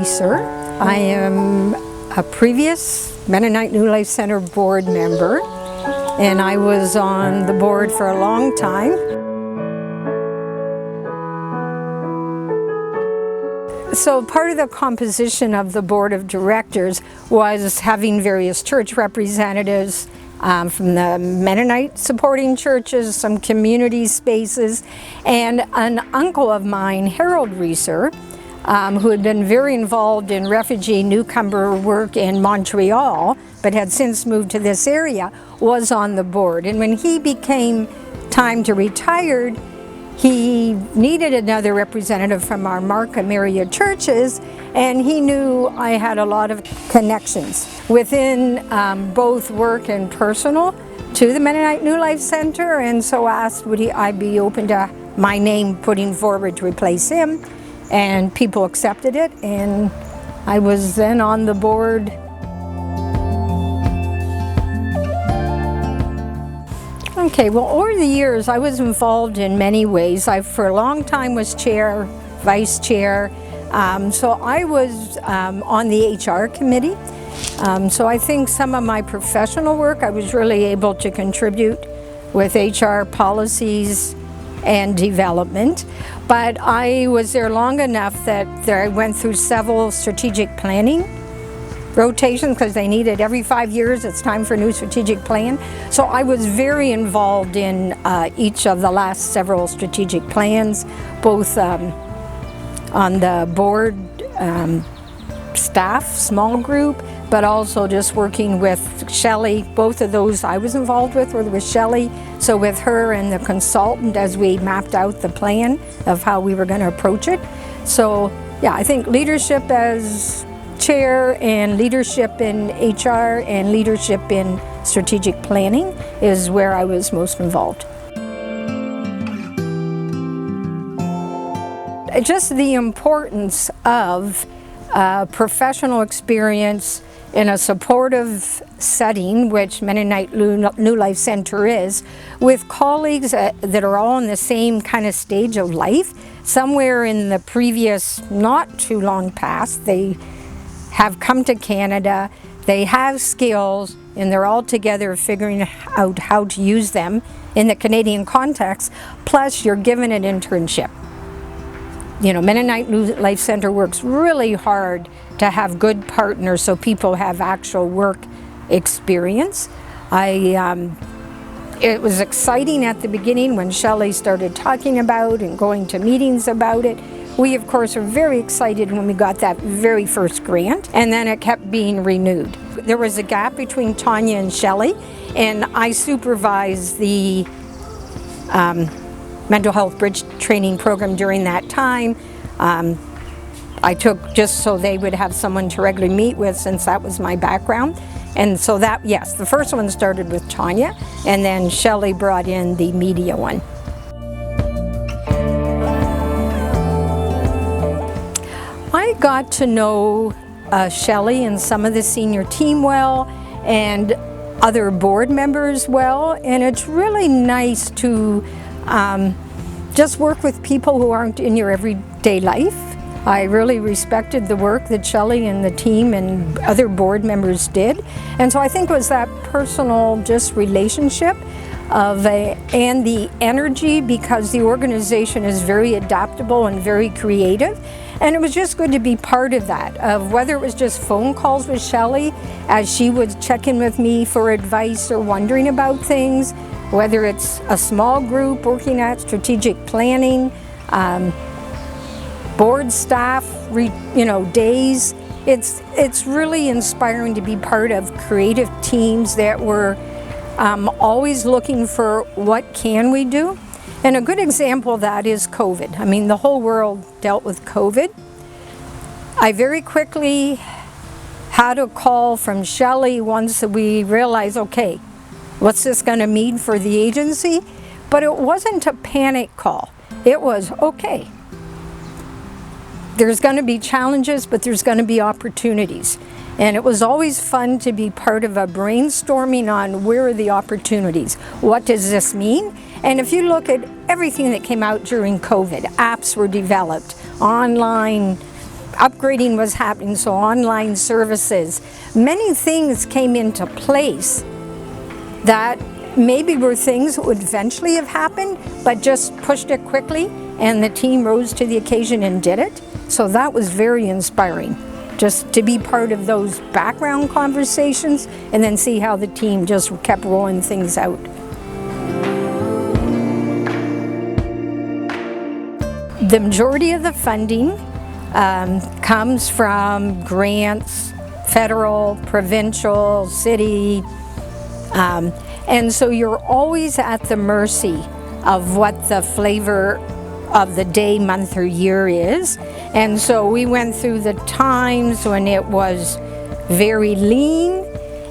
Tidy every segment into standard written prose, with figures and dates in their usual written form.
Reesor. I am a previous Mennonite New Life Center board member, and I was on the board for a long time. So part of the composition of the board of directors was having various church representatives from the Mennonite supporting churches, some community spaces, and an uncle of mine, Harold Reesor, who had been very involved in refugee newcomer work in Montreal, but had since moved to this area, was on the board. And when he became time to retire, he needed another representative from our Markham area churches, and he knew I had a lot of connections within both work and personal to the Mennonite New Life Center, and so asked would I be open to my name putting forward to replace him, and people accepted it, and I was then on the board. Okay, well, over the years, I was involved in many ways. I, for a long time, was chair, vice chair. So I was on the HR committee. So I think some of my professional work, I was really able to contribute with HR policies and development. But I was there long enough that I went through several strategic planning rotations, because they need it every 5 years. It's time for a new strategic plan. So I was very involved in each of the last several strategic plans, both on the board staff, small group, but also just working with Shelley. Both of those I was involved with Shelley. So with her and the consultant as we mapped out the plan of how we were going to approach it. So yeah, I think leadership as chair and leadership in HR and leadership in strategic planning is where I was most involved. Just the importance of professional experience in a supportive setting, which Mennonite New Life Center is, with colleagues that are all in the same kind of stage of life. Somewhere in the previous, not too long past, they have come to Canada, they have skills, and they're all together figuring out how to use them in the Canadian context, plus you're given an internship. You know, Mennonite New Life Center works really hard to have good partners so people have actual work experience. It was exciting at the beginning when Shelley started talking about and going to meetings about it. We, of course, were very excited when we got that very first grant, and then it kept being renewed. There was a gap between Tanya and Shelley, and I supervised the mental health bridge training program during that time. I took just so they would have someone to regularly meet with, since that was my background. And so that, yes, the first one started with Tanya, and then Shelley brought in the media one. I got to know Shelley and some of the senior team well, and other board members well, and it's really nice to just work with people who aren't in your everyday life. I really respected the work that Shelley and the team and other board members did, and so I think it was that personal just relationship and the energy, because the organization is very adaptable and very creative. And it was just good to be part of that, of whether it was just phone calls with Shelley as she would check in with me for advice or wondering about things, whether it's a small group working at strategic planning, board staff, days. It's really inspiring to be part of creative teams that were always looking for what can we do. And a good example of that is COVID. I mean, the whole world dealt with COVID. I very quickly had a call from Shelley once we realized, okay, what's this going to mean for the agency? But it wasn't a panic call. It was, okay, there's going to be challenges, but there's going to be opportunities. And it was always fun to be part of a brainstorming on where are the opportunities? What does this mean? And if you look at everything that came out during COVID, apps were developed, online upgrading was happening, so online services. Many things came into place that maybe were things that would eventually have happened, but just pushed it quickly, and the team rose to the occasion and did it. So that was very inspiring, just to be part of those background conversations and then see how the team just kept rolling things out. The majority of the funding comes from grants, federal, provincial, city, and so you're always at the mercy of what the flavor of the day, month, or year is. And so we went through the times when it was very lean,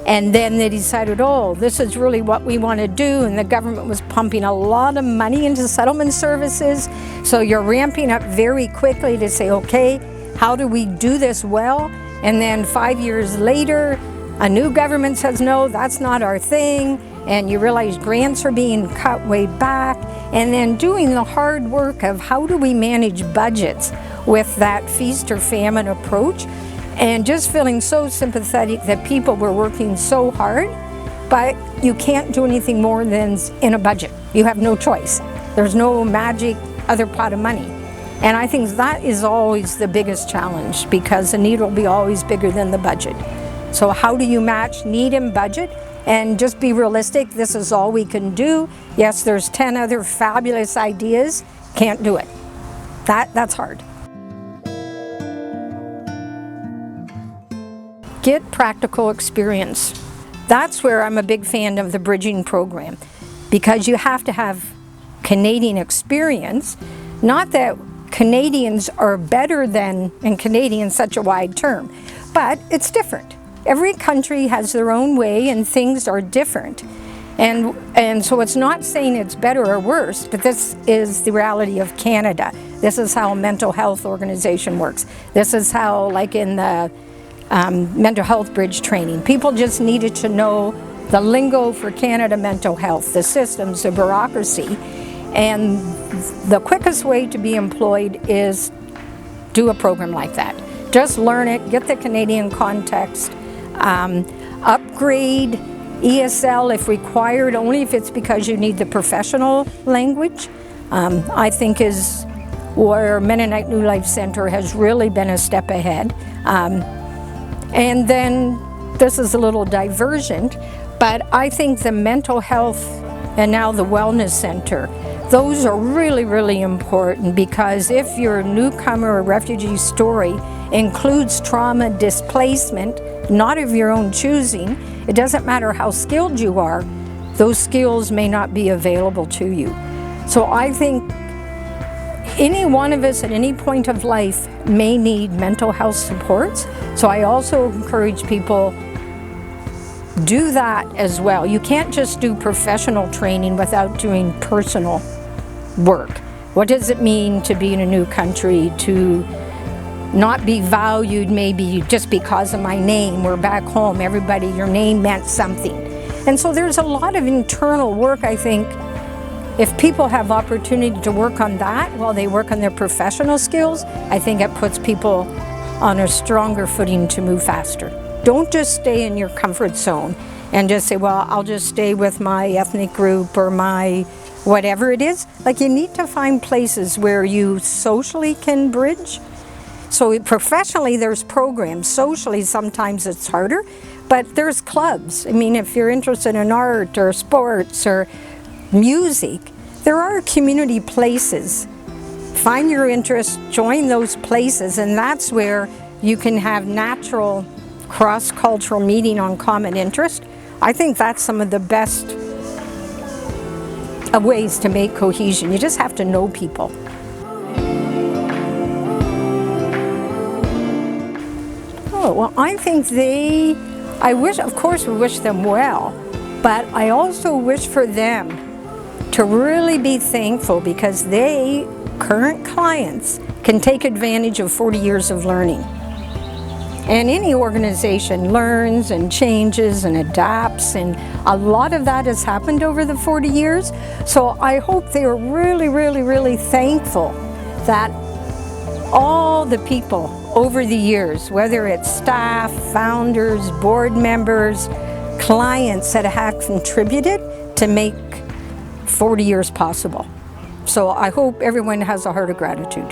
and then they decided, oh, this is really what we want to do, and the government was pumping a lot of money into settlement services. So you're ramping up very quickly to say, okay, how do we do this well? And then 5 years later, a new government says, no, that's not our thing. And you realize grants are being cut way back. And then doing the hard work of how do we manage budgets with that feast or famine approach. And just feeling so sympathetic that people were working so hard, but you can't do anything more than in a budget. You have no choice. There's no magic other pot of money. And I think that is always the biggest challenge, because the need will be always bigger than the budget. So how do you match need and budget? And just be realistic, this is all we can do. Yes, there's 10 other fabulous ideas, can't do it. That's hard. Get practical experience. That's where I'm a big fan of the bridging program, because you have to have Canadian experience. Not that Canadians are better than, and Canadian is such a wide term, but it's different. Every country has their own way and things are different. And so it's not saying it's better or worse, but this is the reality of Canada. This is how a mental health organization works. This is how, like in the mental health bridge training, people just needed to know the lingo for Canada mental health, the systems, the bureaucracy. And the quickest way to be employed is do a program like that. Just learn it, get the Canadian context, upgrade ESL if required, only if it's because you need the professional language. I think is where Mennonite New Life Center has really been a step ahead. And then this is a little divergent, but I think the mental health and now the wellness center, those are really, really important, because if your newcomer or refugee story includes trauma, displacement, not of your own choosing, it doesn't matter how skilled you are, those skills may not be available to you. So I think any one of us at any point of life may need mental health supports. So I also encourage people, do that as well. You can't just do professional training without doing personal work. What does it mean to be in a new country, to not be valued maybe just because of my name, or back home, everybody, your name meant something. And so there's a lot of internal work, I think. If people have opportunity to work on that while they work on their professional skills, I think it puts people on a stronger footing to move faster. Don't just stay in your comfort zone and just say, well, I'll just stay with my ethnic group or my whatever it is. Like, you need to find places where you socially can bridge. So professionally, there's programs. Socially, sometimes it's harder, but there's clubs. I mean, if you're interested in art or sports or music, there are community places. Find your interest, join those places, and that's where you can have natural cross-cultural meeting on common interest. I think that's some of the best ways to make cohesion. You just have to know people. Oh, well, I think of course we wish them well, but I also wish for them to really be thankful, because they, current clients, can take advantage of 40 years of learning. And any organization learns and changes and adapts, and a lot of that has happened over the 40 years. So I hope they are really, really, really thankful that all the people over the years, whether it's staff, founders, board members, clients that have contributed to make 40 years possible. So I hope everyone has a heart of gratitude.